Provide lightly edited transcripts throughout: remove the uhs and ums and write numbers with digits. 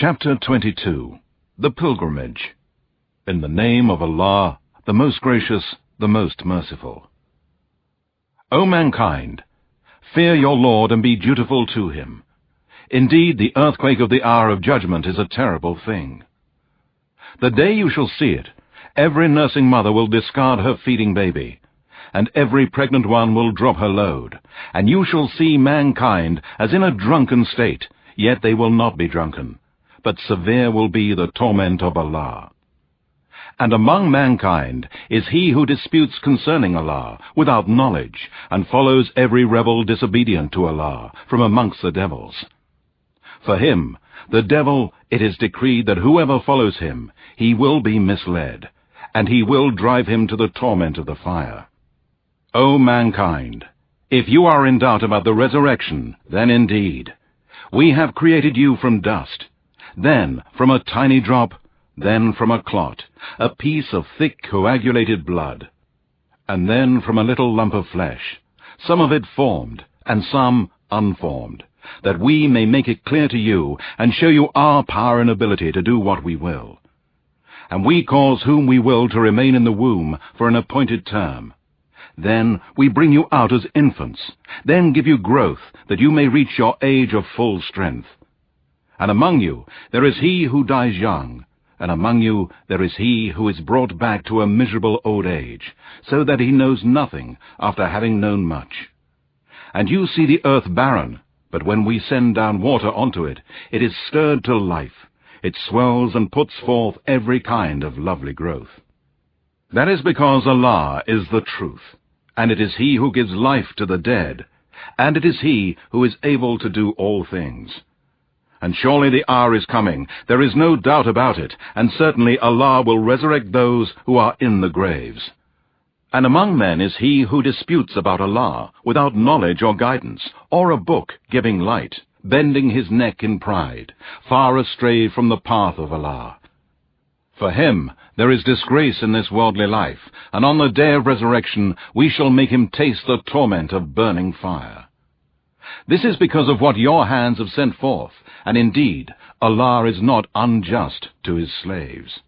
Chapter 22. The Pilgrimage. In the name of Allah, the most gracious, the most merciful. O mankind, fear your Lord and be dutiful to him. Indeed, the earthquake of the hour of judgment is a terrible thing. The day you shall see it, every nursing mother will discard her feeding baby, and every pregnant one will drop her load, and you shall see mankind as in a drunken state, yet they will not be drunken, but severe will be the torment of Allah. And among mankind is he who disputes concerning Allah without knowledge, and follows every rebel disobedient to Allah from amongst the devils. For him, the devil, it is decreed that whoever follows him, he will be misled, and he will drive him to the torment of the fire. O mankind, if you are in doubt about the resurrection, then indeed, we have created you from dust, then from a tiny drop, then from a clot, a piece of thick coagulated blood, and then from a little lump of flesh, some of it formed, and some unformed, that we may make it clear to you, and show you our power and ability to do what we will. And we cause whom we will to remain in the womb for an appointed term. Then we bring you out as infants, then give you growth, that you may reach your age of full strength. And among you there is he who dies young, and among you there is he who is brought back to a miserable old age, so that he knows nothing after having known much. And you see the earth barren, but when we send down water onto it, it is stirred to life. It swells and puts forth every kind of lovely growth. That is because Allah is the truth, and it is he who gives life to the dead, and it is he who is able to do all things. And surely the hour is coming, there is no doubt about it, and certainly Allah will resurrect those who are in the graves. And among men is he who disputes about Allah, without knowledge or guidance, or a book giving light, bending his neck in pride, far astray from the path of Allah. For him there is disgrace in this worldly life, and on the day of resurrection we shall make him taste the torment of burning fire. This is because of what your hands have sent forth, and indeed Allah is not unjust to his slaves.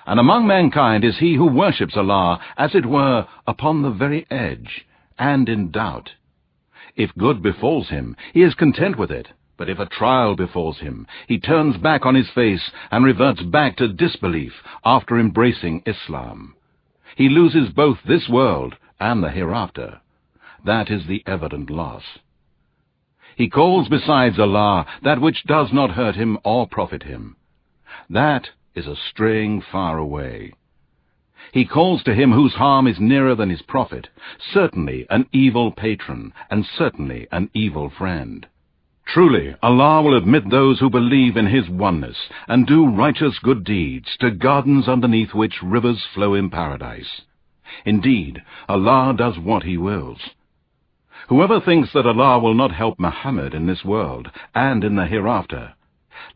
And among mankind is he who worships Allah, as it were, upon the very edge, and in doubt. If good befalls him, he is content with it, but if a trial befalls him, he turns back on his face and reverts back to disbelief after embracing Islam. He loses both this world and the hereafter. That is the evident loss. He calls besides Allah that which does not hurt him or profit him. That is a straying far away. He calls to him whose harm is nearer than his profit, certainly an evil patron, and certainly an evil friend. Truly, Allah will admit those who believe in his oneness, and do righteous good deeds, to gardens underneath which rivers flow in paradise. Indeed, Allah does what he wills. Whoever thinks that Allah will not help Muhammad in this world and in the hereafter,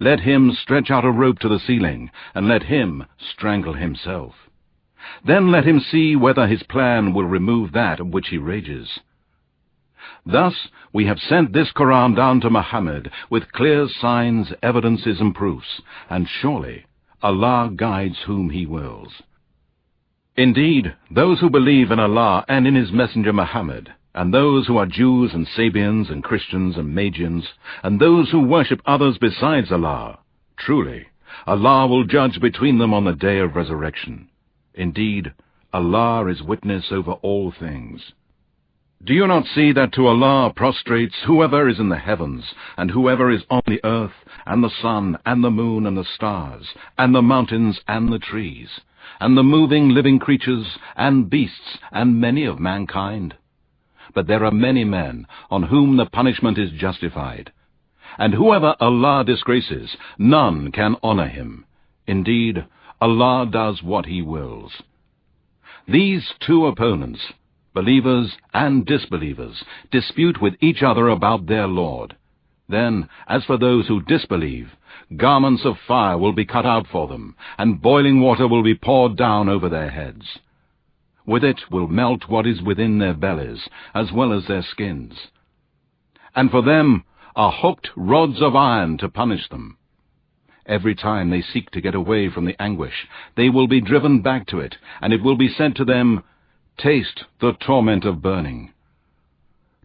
let him stretch out a rope to the ceiling, and let him strangle himself. Then let him see whether his plan will remove that of which he rages. Thus we have sent this Quran down to Muhammad with clear signs, evidences, and proofs, and surely Allah guides whom he wills. Indeed, those who believe in Allah and in his messenger Muhammad, and those who are Jews and Sabians and Christians and Magians, and those who worship others besides Allah, truly, Allah will judge between them on the day of resurrection. Indeed, Allah is witness over all things. Do you not see that to Allah prostrates whoever is in the heavens, and whoever is on the earth, and the sun, and the moon, and the stars, and the mountains, and the trees, and the moving living creatures, and beasts, and many of mankind? But there are many men on whom the punishment is justified. And whoever Allah disgraces, none can honor him. Indeed, Allah does what he wills. These two opponents, believers and disbelievers, dispute with each other about their Lord. Then, as for those who disbelieve, garments of fire will be cut out for them, and boiling water will be poured down over their heads. With it will melt what is within their bellies, as well as their skins. And for them are hooked rods of iron to punish them. Every time they seek to get away from the anguish, they will be driven back to it, and it will be said to them, "Taste the torment of burning."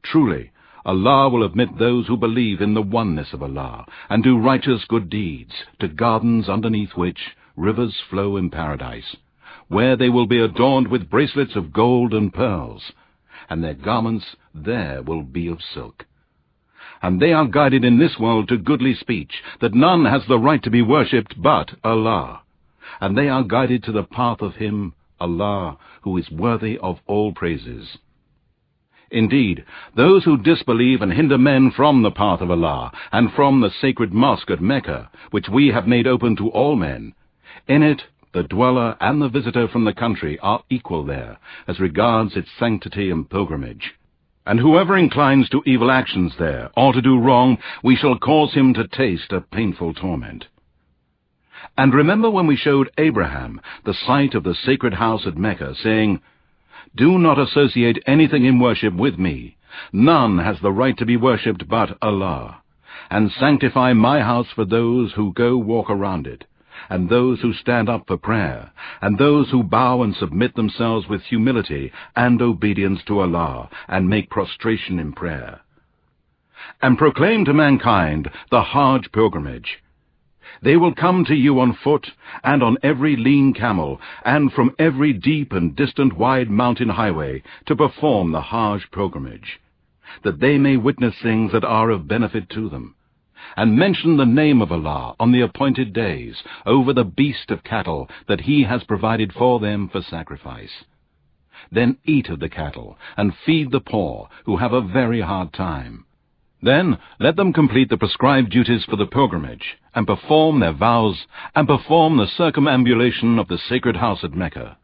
Truly, Allah will admit those who believe in the oneness of Allah and do righteous good deeds to gardens underneath which rivers flow in paradise, where they will be adorned with bracelets of gold and pearls, and their garments there will be of silk. And they are guided in this world to goodly speech, that none has the right to be worshipped but Allah. And they are guided to the path of Him, Allah, who is worthy of all praises. Indeed, those who disbelieve and hinder men from the path of Allah, and from the sacred mosque at Mecca, which we have made open to all men, in it the dweller and the visitor from the country are equal there, as regards its sanctity and pilgrimage. And whoever inclines to evil actions there, or to do wrong, we shall cause him to taste a painful torment. And remember when we showed Abraham the site of the sacred house at Mecca, saying, "Do not associate anything in worship with me. None has the right to be worshipped but Allah. And sanctify my house for those who go walk around it, and those who stand up for prayer, and those who bow and submit themselves with humility and obedience to Allah, and make prostration in prayer. And proclaim to mankind the Hajj pilgrimage. They will come to you on foot, and on every lean camel, and from every deep and distant wide mountain highway, to perform the Hajj pilgrimage, that they may witness things that are of benefit to them, and mention the name of Allah on the appointed days over the beast of cattle that He has provided for them for sacrifice. Then eat of the cattle, and feed the poor, who have a very hard time. Then let them complete the prescribed duties for the pilgrimage, and perform their vows, and perform the circumambulation of the sacred house at Mecca.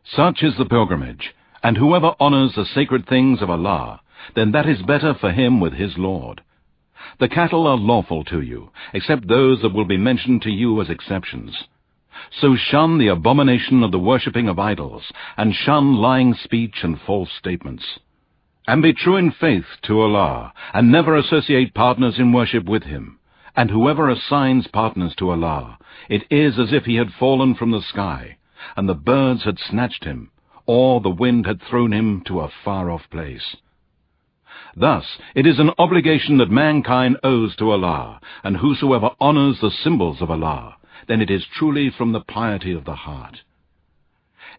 Such is the pilgrimage, and whoever honors the sacred things of Allah, then that is better for him with his Lord. The cattle are lawful to you, except those that will be mentioned to you as exceptions. So shun the abomination of the worshipping of idols, and shun lying speech and false statements. And be true in faith to Allah, and never associate partners in worship with Him. And whoever assigns partners to Allah, it is as if he had fallen from the sky, and the birds had snatched him, or the wind had thrown him to a far-off place. Thus, it is an obligation that mankind owes to Allah, and whosoever honors the symbols of Allah, then it is truly from the piety of the heart.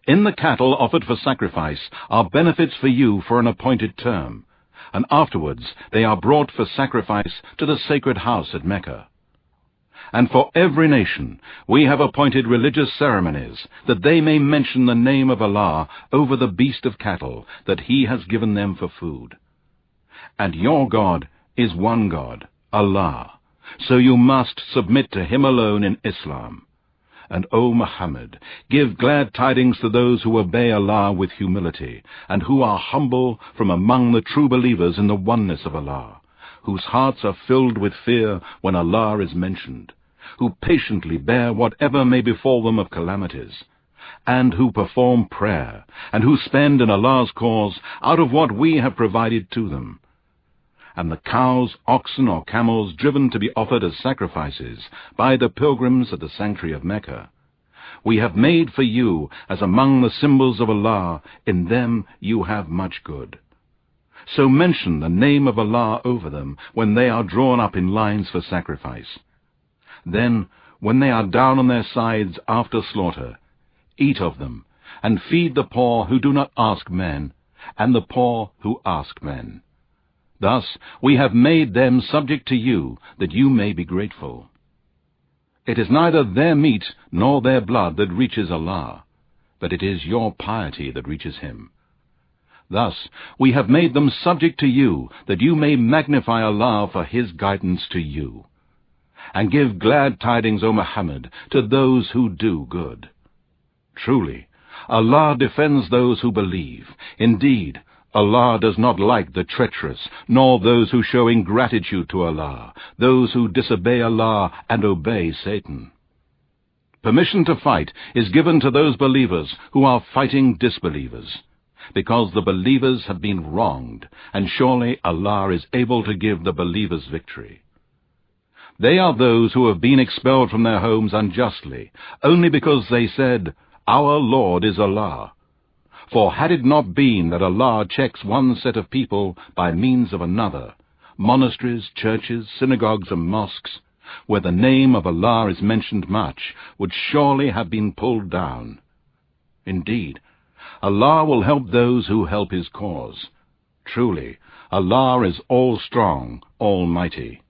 In the cattle offered for sacrifice are benefits for you for an appointed term, and afterwards they are brought for sacrifice to the sacred house at Mecca. And for every nation we have appointed religious ceremonies, that they may mention the name of Allah over the beast of cattle that He has given them for food. And your God is one God, Allah, so you must submit to Him alone in Islam. And, O Muhammad, give glad tidings to those who obey Allah with humility, and who are humble from among the true believers in the oneness of Allah, whose hearts are filled with fear when Allah is mentioned, who patiently bear whatever may befall them of calamities, and who perform prayer, and who spend in Allah's cause out of what we have provided to them. And the cows, oxen, or camels driven to be offered as sacrifices by the pilgrims at the sanctuary of Mecca, we have made for you as among the symbols of Allah. In them you have much good. So mention the name of Allah over them when they are drawn up in lines for sacrifice. Then, when they are down on their sides after slaughter, eat of them, and feed the poor who do not ask men, and the poor who ask men. Thus we have made them subject to you, that you may be grateful. It is neither their meat nor their blood that reaches Allah, but it is your piety that reaches Him. Thus we have made them subject to you, that you may magnify Allah for His guidance to you. And give glad tidings, O Muhammad, to those who do good. Truly, Allah defends those who believe. Indeed, Allah does not like the treacherous, nor those who show ingratitude to Allah, those who disobey Allah and obey Satan. Permission to fight is given to those believers who are fighting disbelievers, because the believers have been wronged, and surely Allah is able to give the believers victory. They are those who have been expelled from their homes unjustly, only because they said, "Our Lord is Allah." For had it not been that Allah checks one set of people by means of another, monasteries, churches, synagogues, and mosques, where the name of Allah is mentioned much, would surely have been pulled down. Indeed, Allah will help those who help His cause. Truly, Allah is all-strong, almighty.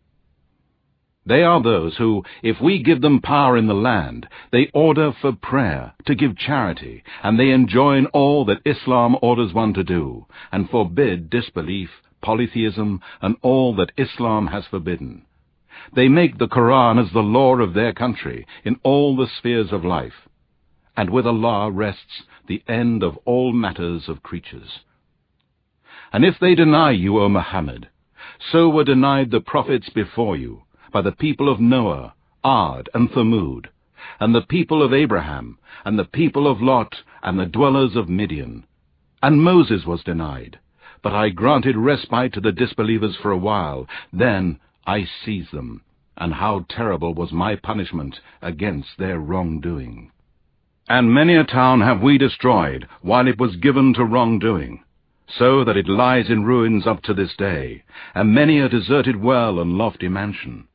They are those who, if we give them power in the land, they order for prayer, to give charity, and they enjoin all that Islam orders one to do, and forbid disbelief, polytheism, and all that Islam has forbidden. They make the Quran as the law of their country in all the spheres of life, and with Allah rests the end of all matters of creatures. And if they deny you, O Muhammad, so were denied the prophets before you, by the people of Noah, Ad, and Thamud, and the people of Abraham, and the people of Lot, and the dwellers of Midian. And Moses was denied, but I granted respite to the disbelievers for a while, then I seized them, and how terrible was my punishment against their wrongdoing. And many a town have we destroyed, while it was given to wrongdoing, so that it lies in ruins up to this day, and many a deserted well and lofty mansion.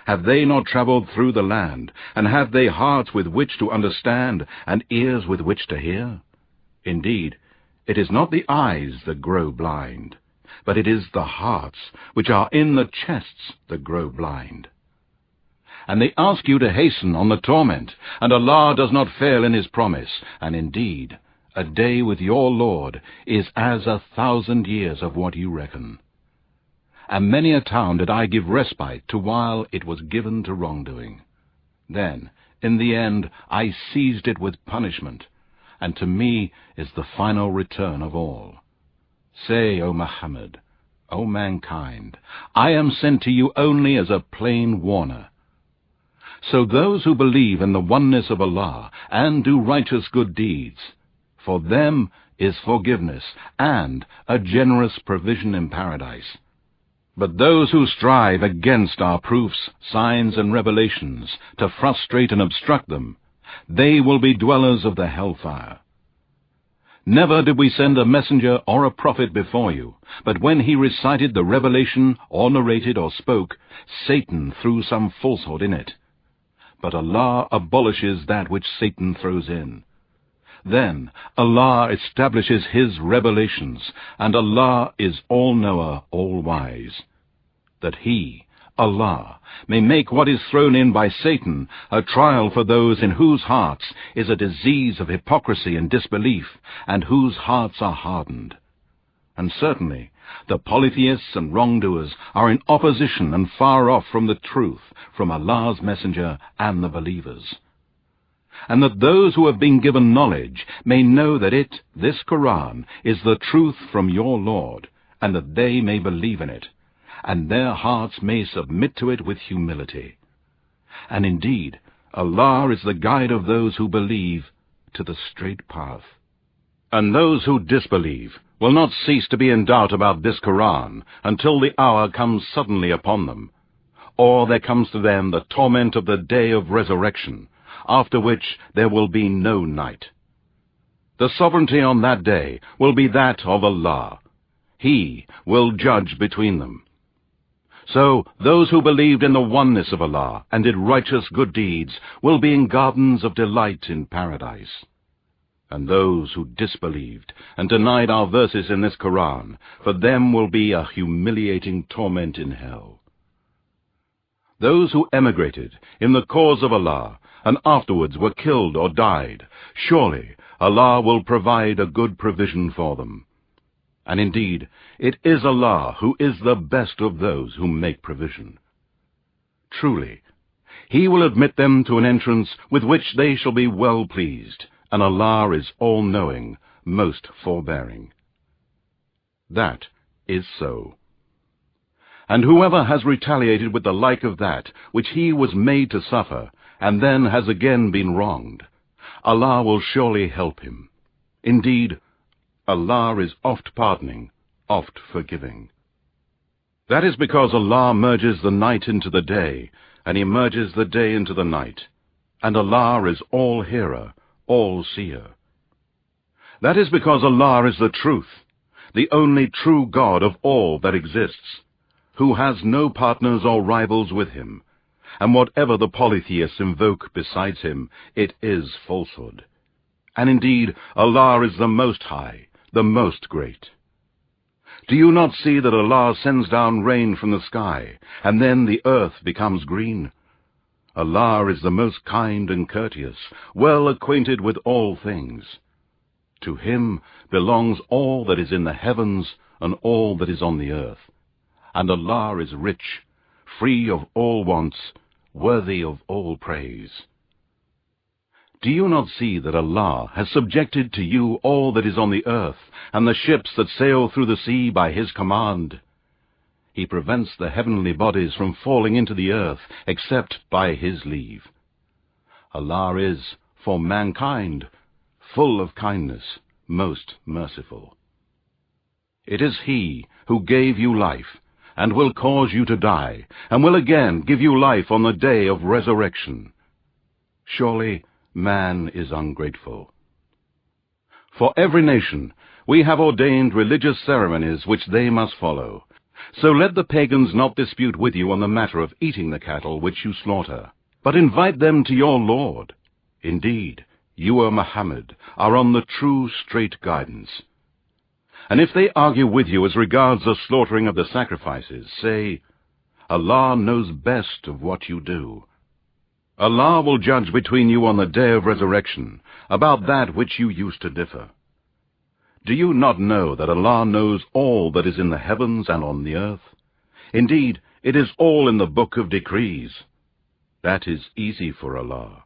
Have they not travelled through the land, and have they hearts with which to understand, and ears with which to hear? Indeed, it is not the eyes that grow blind, but it is the hearts which are in the chests that grow blind. And they ask you to hasten on the torment, and Allah does not fail in His promise, and indeed, a day with your Lord is as 1,000 years of what you reckon. And many a town did I give respite to while it was given to wrongdoing. Then, in the end, I seized it with punishment, and to me is the final return of all. Say, O Muhammad, O mankind, I am sent to you only as a plain warner. So those who believe in the oneness of Allah and do righteous good deeds, for them is forgiveness and a generous provision in paradise. But those who strive against our proofs, signs, and revelations, to frustrate and obstruct them, they will be dwellers of the hellfire. Never did we send a messenger or a prophet before you, but when he recited the revelation, or narrated or spoke, Satan threw some falsehood in it. But Allah abolishes that which Satan throws in. Then Allah establishes His revelations, and Allah is all-knower, all-wise, that He, Allah, may make what is thrown in by Satan a trial for those in whose hearts is a disease of hypocrisy and disbelief, and whose hearts are hardened. And certainly the polytheists and wrongdoers are in opposition and far off from the truth, from Allah's messenger and the believers. And that those who have been given knowledge may know that it, this Quran, is the truth from your Lord, and that they may believe in it, and their hearts may submit to it with humility. And indeed, Allah is the guide of those who believe to the straight path. And those who disbelieve will not cease to be in doubt about this Quran until the hour comes suddenly upon them, or there comes to them the torment of the day of resurrection, after which there will be no night. The sovereignty on that day will be that of Allah. He will judge between them. So those who believed in the oneness of Allah and did righteous good deeds will be in gardens of delight in paradise. And those who disbelieved and denied our verses in this Quran, for them will be a humiliating torment in hell. Those who emigrated in the cause of Allah and afterwards were killed or died, surely Allah will provide a good provision for them. And indeed, it is Allah who is the best of those who make provision. Truly, He will admit them to an entrance with which they shall be well pleased, and Allah is all-knowing, most forbearing. That is so. And whoever has retaliated with the like of that which he was made to suffer, and then has again been wronged, Allah will surely help him. Indeed, Allah is oft pardoning, oft forgiving. That is because Allah merges the night into the day, and He merges the day into the night, and Allah is all-hearer, all-seer. That is because Allah is the truth, the only true God of all that exists, who has no partners or rivals with Him, and whatever the polytheists invoke besides Him, it is falsehood. And indeed, Allah is the Most High, the Most Great. Do you not see that Allah sends down rain from the sky, and then the earth becomes green? Allah is the most kind and courteous, well acquainted with all things. To Him belongs all that is in the heavens and all that is on the earth. And Allah is rich, free of all wants, worthy of all praise. Do you not see that Allah has subjected to you all that is on the earth, and the ships that sail through the sea by His command? He prevents the heavenly bodies from falling into the earth, except by His leave. Allah is, for mankind, full of kindness, most merciful. It is He who gave you life, and will cause you to die, and will again give you life on the day of resurrection. Surely, man is ungrateful. For every nation we have ordained religious ceremonies which they must follow. So let the pagans not dispute with you on the matter of eating the cattle which you slaughter, but invite them to your Lord. Indeed, you, O Muhammad, are on the true straight guidance. And if they argue with you as regards the slaughtering of the sacrifices, say, Allah knows best of what you do. Allah will judge between you on the day of resurrection about that which you used to differ. Do you not know that Allah knows all that is in the heavens and on the earth? Indeed, it is all in the book of decrees. That is easy for Allah.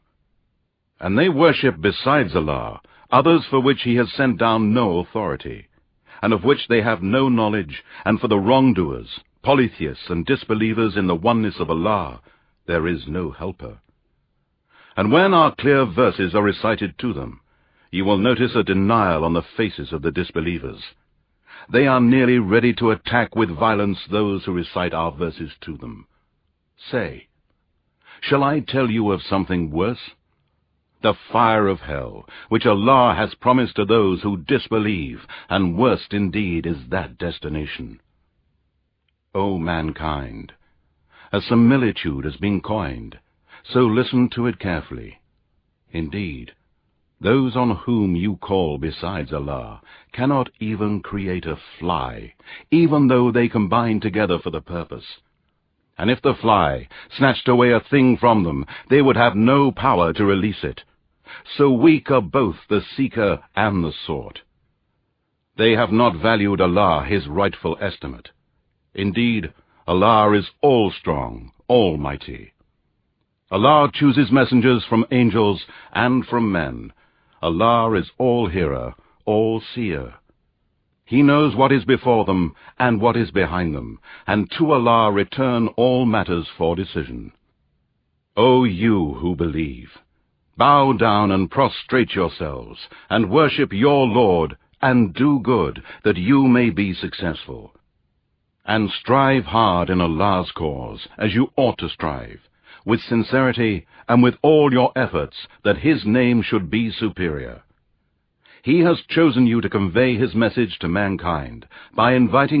And they worship besides Allah others for which He has sent down no authority, and of which they have no knowledge, and for the wrongdoers, polytheists, and disbelievers in the oneness of Allah, there is no helper. And when our clear verses are recited to them, you will notice a denial on the faces of the disbelievers. They are nearly ready to attack with violence those who recite our verses to them. Say, shall I tell you of something worse? The fire of hell, which Allah has promised to those who disbelieve, and worst indeed is that destination. O mankind, a similitude has been coined, so listen to it carefully. Indeed, those on whom you call besides Allah cannot even create a fly, even though they combine together for the purpose. And if the fly snatched away a thing from them, they would have no power to release it. So weak are both the seeker and the sought. They have not valued Allah His rightful estimate. Indeed, Allah is all-strong, almighty. Allah chooses messengers from angels and from men. Allah is all-hearer, all-seer. He knows what is before them and what is behind them, and to Allah return all matters for decision. O you who believe, bow down and prostrate yourselves, and worship your Lord, and do good, that you may be successful. And strive hard in Allah's cause, as you ought to strive, with sincerity and with all your efforts, that His name should be superior. He has chosen you to convey His message to mankind by inviting